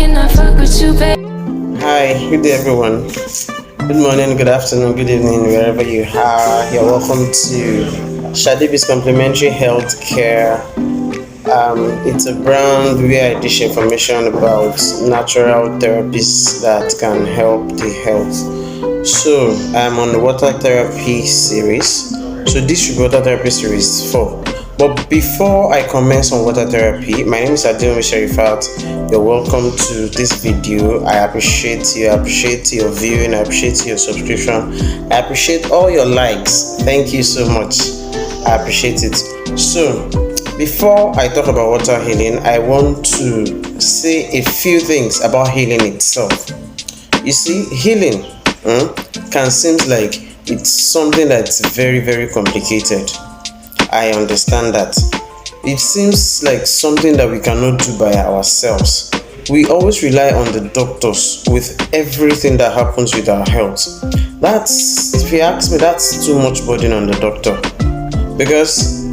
can I fuck with you, babe? Hi, good day everyone. Good morning, good afternoon, good evening, wherever you are. You're welcome to Shadibi's Complimentary Health Care. It's a brand where I dish information about natural therapies that can help the health. So I'm on the water therapy series. So this should be water therapy series 4. But before I commence on water therapy, my name is Adil Sherifat. You're welcome to this video. I appreciate you. I appreciate your viewing. I appreciate your subscription. I appreciate all your likes. Thank you so much. I appreciate it. So before I talk about water healing, I want to say a few things about healing itself. You see, healing can seem like it's something that's very, very complicated. I understand that. It seems like something that we cannot do by ourselves. We always rely on the doctors with everything that happens with our health. If you ask me, that's too much burden on the doctor. Because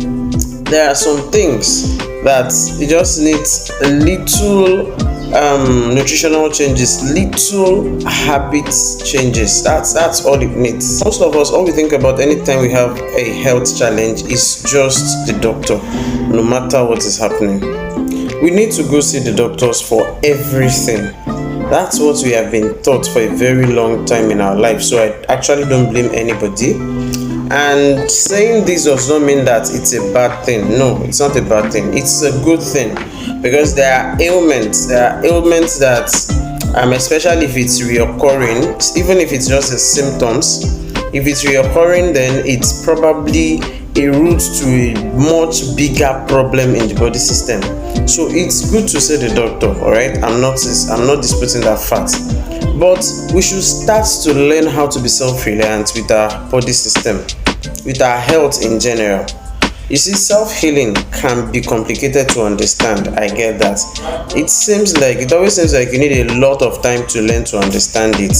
there are some things that it just needs a little nutritional changes, little habit changes. That's all it needs. Most of us, all we think about anytime we have a health challenge is just the doctor, no matter what is happening. We need to go see the doctors for everything. That's what we have been taught for a very long time in our life. So I actually don't blame anybody. And saying this does not mean that it's a bad thing. No, it's not a bad thing. It's a good thing, because there are ailments that especially if it's reoccurring, even if it's just the symptoms, if it's reoccurring, then it's probably a route to a much bigger problem in the body system. So it's good to see the doctor. All right, I'm not disputing that fact, but we should start to learn how to be self-reliant with our body system, with our health in general. You see, self-healing can be complicated to understand. I get that. It always seems like you need a lot of time to learn to understand it.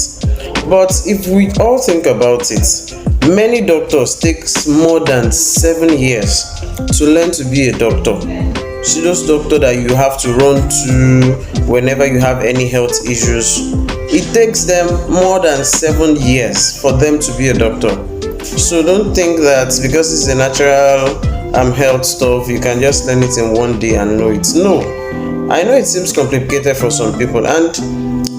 But if we all think about it, many doctors take more than 7 years to learn to be a doctor. See, those doctors that you have to run to whenever you have any health issues, it takes them more than 7 years for them to be a doctor. So don't think that because it's a natural health stuff, you can just learn it in one day and know it. No, I know it seems complicated for some people, and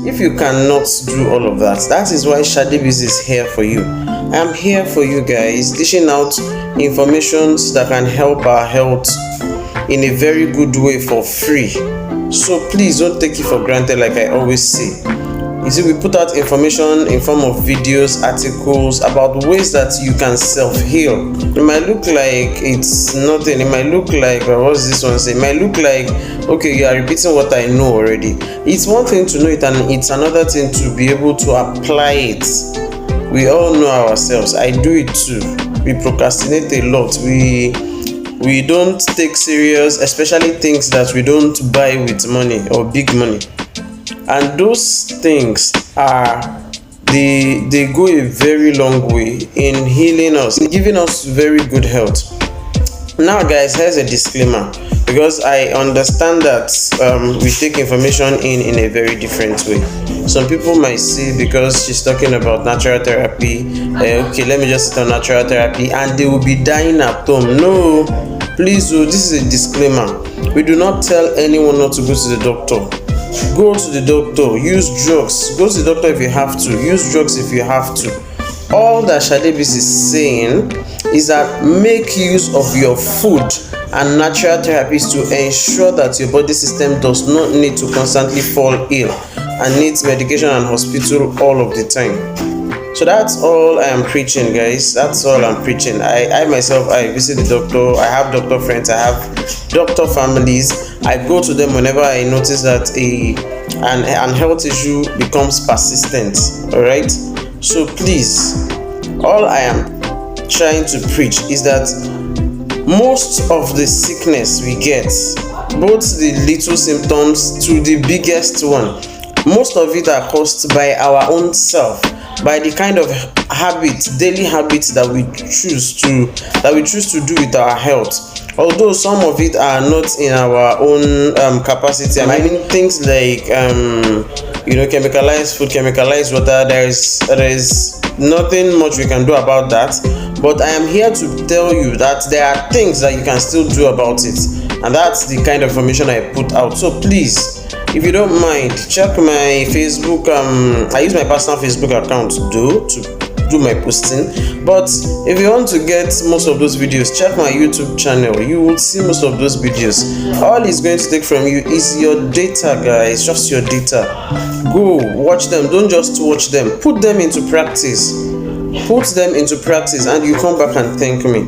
if you cannot do all of that, that is why Shadibis is here for you. I'm here for you guys, dishing out information that can help our health in a very good way for free. So please don't take it for granted, like I always say. You see, we put out information in form of videos, articles about ways that you can self-heal. It might look like it's nothing. It might look like, what's this one say? It might look like, okay, you are repeating what I know already. It's one thing to know it, and it's another thing to be able to apply it. We all know ourselves. I do it too. We procrastinate a lot. We don't take serious, especially things that we don't buy with money or big money. And those things they go a very long way in healing us, in giving us very good health. Now guys, here's a disclaimer, because I understand that we take information in a very different way. Some people might say, because she's talking about natural therapy, okay, let me just sit on natural therapy and they will be dying at home. No, please do. This is a disclaimer. We do not tell anyone not to go to the doctor. Go to the doctor, use drugs. Go to the doctor if you have to, use drugs if you have to. All that Shadibis is saying is that make use of your food and natural therapies to ensure that your body system does not need to constantly fall ill and needs medication and hospital all of the time. So that's all I am preaching, guys. That's all I'm preaching. I myself, I visit the doctor. I have doctor friends. I have doctor families. I go to them whenever I notice that an health issue becomes persistent. All right. So please, all I am trying to preach is that most of the sickness we get, both the little symptoms to the biggest one, most of it are caused by our own self. by the kind of habits, daily habits that we choose to do with our health. Although some of it are not in our own capacity. I mean things like chemicalized food, chemicalized water. There is nothing much we can do about that. But I am here to tell you that there are things that you can still do about it, and that's the kind of information I put out. So please, if you don't mind, check my Facebook. I use my personal Facebook account to do my posting, but if you want to get most of those videos, check my YouTube channel. You will see most of those videos. All it's going to take from you is your data, guys. Just your data. Go watch them. Don't just watch them, put them into practice. And you come back and thank me.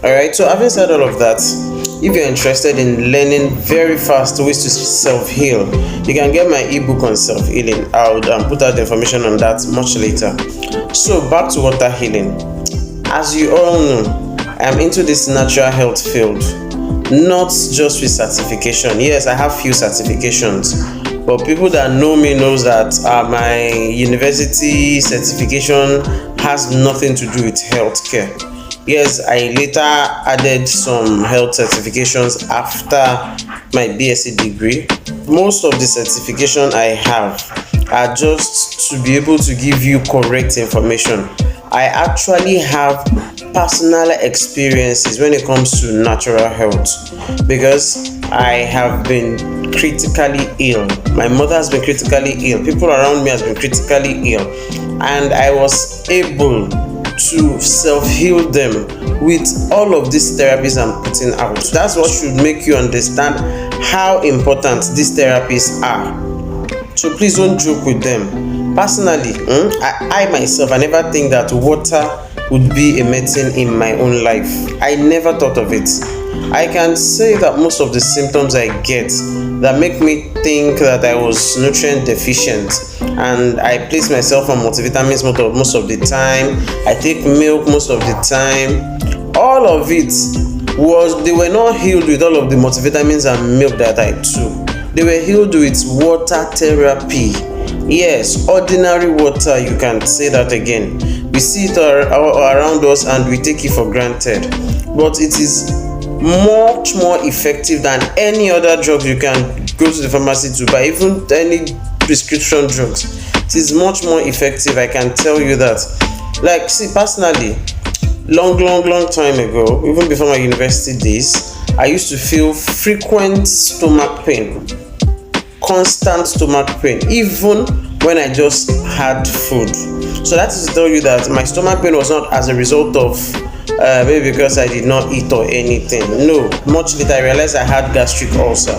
All right, so having said all of that, if you're interested in learning very fast ways to self-heal, you can get my ebook on self-healing. I'll put out the information on that much later. So back to water healing. As you all know, I'm into this natural health field, not just with certification. Yes, I have few certifications, but people that know me knows that my university certification has nothing to do with healthcare. Yes, I later added some health certifications after my BSc degree. Most of the certification I have are just to be able to give you correct information. I actually have personal experiences when it comes to natural health, because I have been critically ill. My mother has been critically ill. People around me has been critically ill, and I was able to self-heal them with all of these therapies I'm putting out. That's what should make you understand how important these therapies are. So please don't joke with them. Personally, I myself, I never think that water would be a medicine in my own life. I never thought of it. I can say that most of the symptoms I get that make me think that I was nutrient deficient, and I place myself on multivitamins most of the time. I take milk most of the time. All of it they were not healed with all of the multivitamins and milk that I took. They were healed with water therapy. Yes, ordinary water, you can say that again. We see it around us and we take it for granted, but it is much more effective than any other drug you can go to the pharmacy to buy, even any prescription drugs. It is much more effective, I can tell you that. Like, see, personally, long time ago, even before my university days, I used to feel frequent stomach pain, constant stomach pain, even when I just had food. So that is to tell you that my stomach pain was not as a result of maybe because I did not eat or anything. No, much later I realized I had gastric ulcer.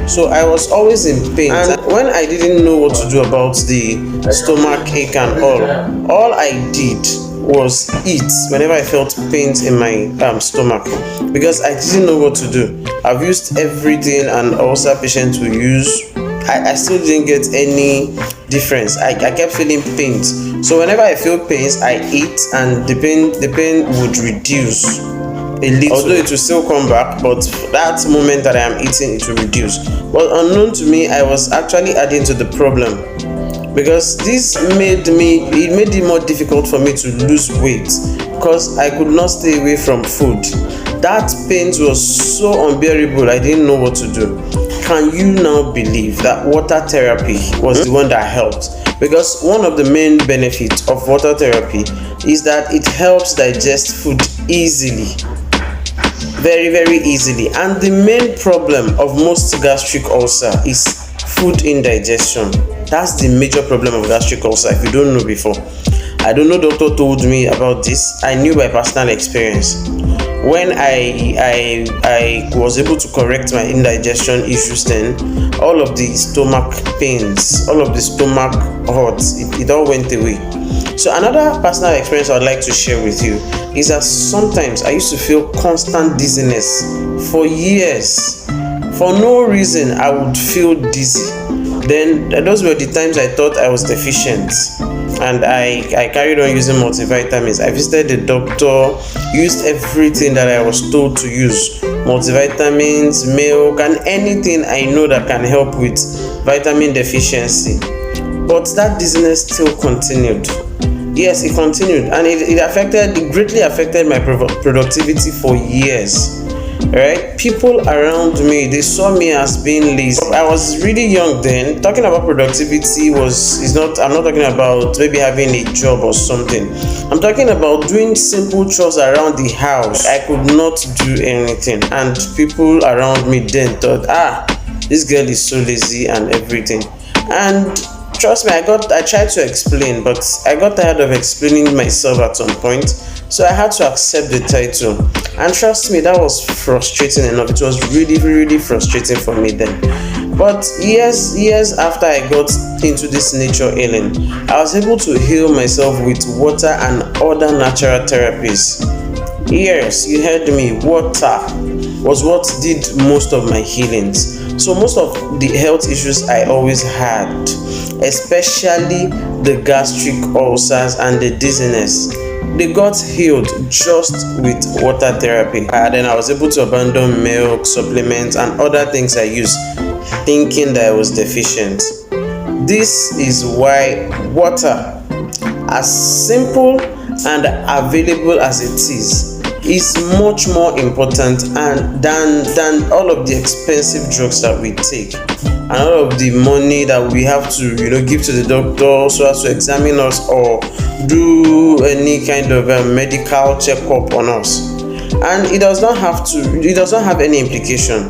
So I was always in pain, and when I didn't know what to do about the stomach ache and all I did was eat whenever I felt pains in my stomach, because I didn't know what to do. I've used everything an ulcer patient will use. I still didn't get any difference. I kept feeling pains. So whenever I feel pains, I eat, and the pain would reduce a little. Although it will still come back, but that moment that I am eating, it will reduce. But unknown to me, I was actually adding to the problem, because this made it more difficult for me to lose weight, because I could not stay away from food. That pain was so unbearable, I didn't know what to do. Can you now believe that water therapy was the one that helped? Because one of the main benefits of water therapy is that it helps digest food easily, very easily. And the main problem of most gastric ulcer is food indigestion. That's the major problem of gastric ulcer, if you don't know before. I don't know, doctor told me about this. I knew by personal experience. When I was able to correct my indigestion issues, then all of the stomach pains, all of the stomach hurts, it all went away. So another personal experience I would like to share with you is that sometimes I used to feel constant dizziness for years. For no reason, I would feel dizzy. Then those were the times I thought I was deficient, and I carried on using multivitamins. I visited the doctor, used everything that I was told to use, multivitamins, milk, and anything I know that can help with vitamin deficiency. But that dizziness still continued. Yes, it continued, and it greatly affected my productivity for years. Right? People around me, they saw me as being lazy. I was really young then. Talking about productivity was is not I'm not talking about maybe having a job or something. I'm talking about doing simple chores around the house. I could not do anything, and people around me then thought, this girl is so lazy and everything. And trust me, I tried to explain, but I got tired of explaining myself at some point. So I had to accept the title. And trust me, that was frustrating enough. It was really, really frustrating for me then. But years after I got into this nature healing, I was able to heal myself with water and other natural therapies. Yes, you heard me. Water was what did most of my healings. So most of the health issues I always had, especially the gastric ulcers and the dizziness, they got healed just with water therapy. And then I was able to abandon milk, supplements, and other things I used, thinking that I was deficient. This is why water, as simple and available as it is much more important and than all of the expensive drugs that we take and all of the money that we have to give to the doctor so as to examine us or do any kind of medical checkup on us. And it does not have any implication.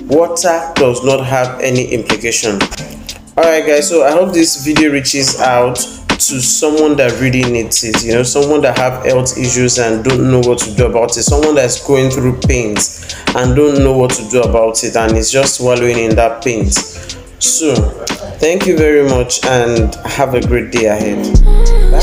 Water does not have any implication. Alright guys, so I hope this video reaches out to someone that really needs it, someone that have health issues and don't know what to do about it, someone that's going through pains and don't know what to do about it and is just wallowing in that pain. So thank you very much and have a great day ahead. Bye.